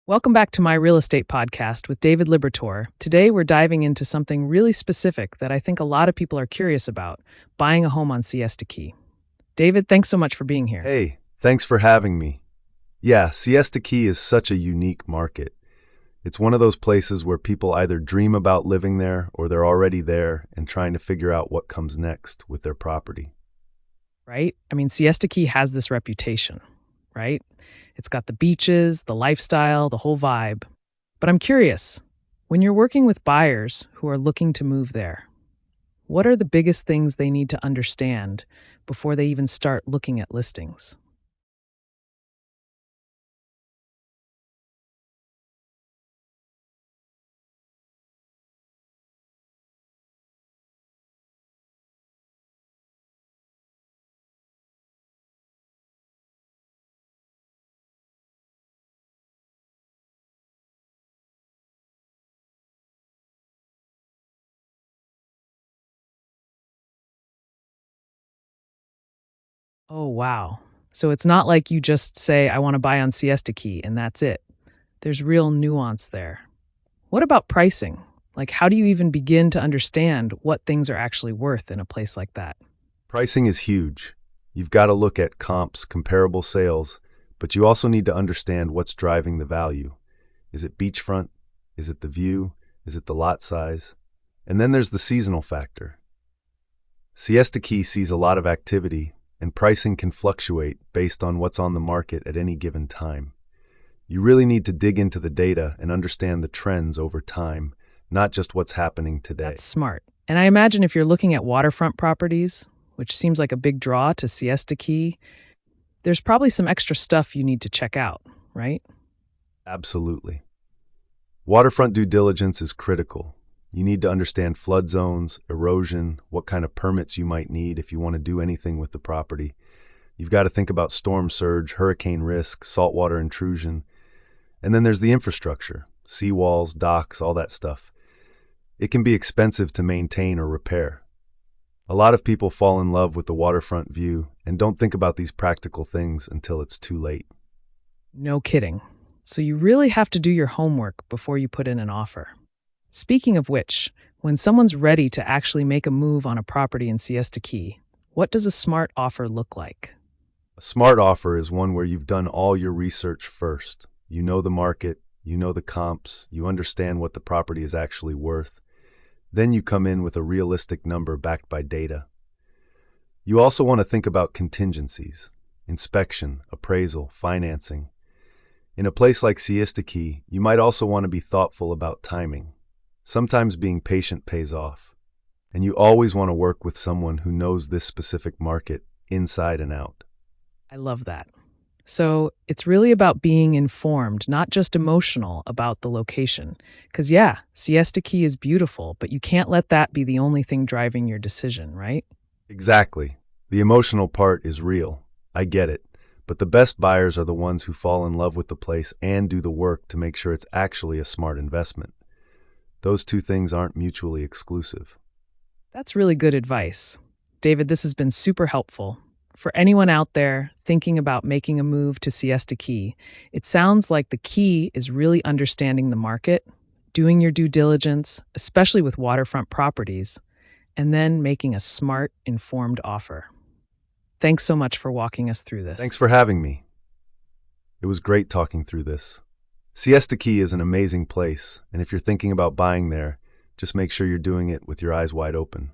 Welcome back to my real estate podcast with David Libertor. Today, we're diving into something really specific that I think a lot of people are curious about, buying a home on Siesta Key. David, thanks so much for being here. Hey, thanks for having me. Yeah, Siesta Key is such a unique market. It's one of those places where people either dream about living there or they're already there and trying to figure out what comes next with their property. Right? I mean, Siesta Key has this reputation, right? It's got the beaches, the lifestyle, the whole vibe. But I'm curious, when you're working with buyers who are looking to move there, what are the biggest things they need to understand before they even start looking at listings? Oh, wow. So it's not like you just say, I want to buy on Siesta Key, and that's it. There's real nuance there. What about pricing? Like, how do you even begin to understand what things are actually worth in a place like that? Pricing is huge. You've got to look at comps, comparable sales, but you also need to understand what's driving the value. Is it beachfront? Is it the view? Is it the lot size? And then there's the seasonal factor. Siesta Key sees a lot of activity, and pricing can fluctuate based on what's on the market at any given time. You really need to dig into the data and understand the trends over time, not just what's happening today. That's smart. And I imagine if you're looking at waterfront properties, which seems like a big draw to Siesta Key, there's probably some extra stuff you need to check out, right? Absolutely. Waterfront due diligence is critical. You need to understand flood zones, erosion, what kind of permits you might need if you want to do anything with the property. You've got to think about storm surge, hurricane risk, saltwater intrusion. And then there's the infrastructure, seawalls, docks, all that stuff. It can be expensive to maintain or repair. A lot of people fall in love with the waterfront view and don't think about these practical things until it's too late. No kidding. So you really have to do your homework before you put in an offer. Speaking of which, when someone's ready to actually make a move on a property in Siesta Key, what does a smart offer look like? A smart offer is one where you've done all your research first. You know the market, you know the comps, you understand what the property is actually worth. Then you come in with a realistic number backed by data. You also want to think about contingencies, inspection, appraisal, financing. In a place like Siesta Key, you might also want to be thoughtful about timing. Sometimes being patient pays off. And you always want to work with someone who knows this specific market inside and out. I love that. So it's really about being informed, not just emotional about the location. Because yeah, Siesta Key is beautiful, but you can't let that be the only thing driving your decision, right? Exactly. The emotional part is real. I get it. But the best buyers are the ones who fall in love with the place and do the work to make sure it's actually a smart investment. Those two things aren't mutually exclusive. That's really good advice. David, this has been super helpful. For anyone out there thinking about making a move to Siesta Key, it sounds like the key is really understanding the market, doing your due diligence, especially with waterfront properties, and then making a smart, informed offer. Thanks so much for walking us through this. Thanks for having me. It was great talking through this. Siesta Key is an amazing place, and if you're thinking about buying there, just make sure you're doing it with your eyes wide open.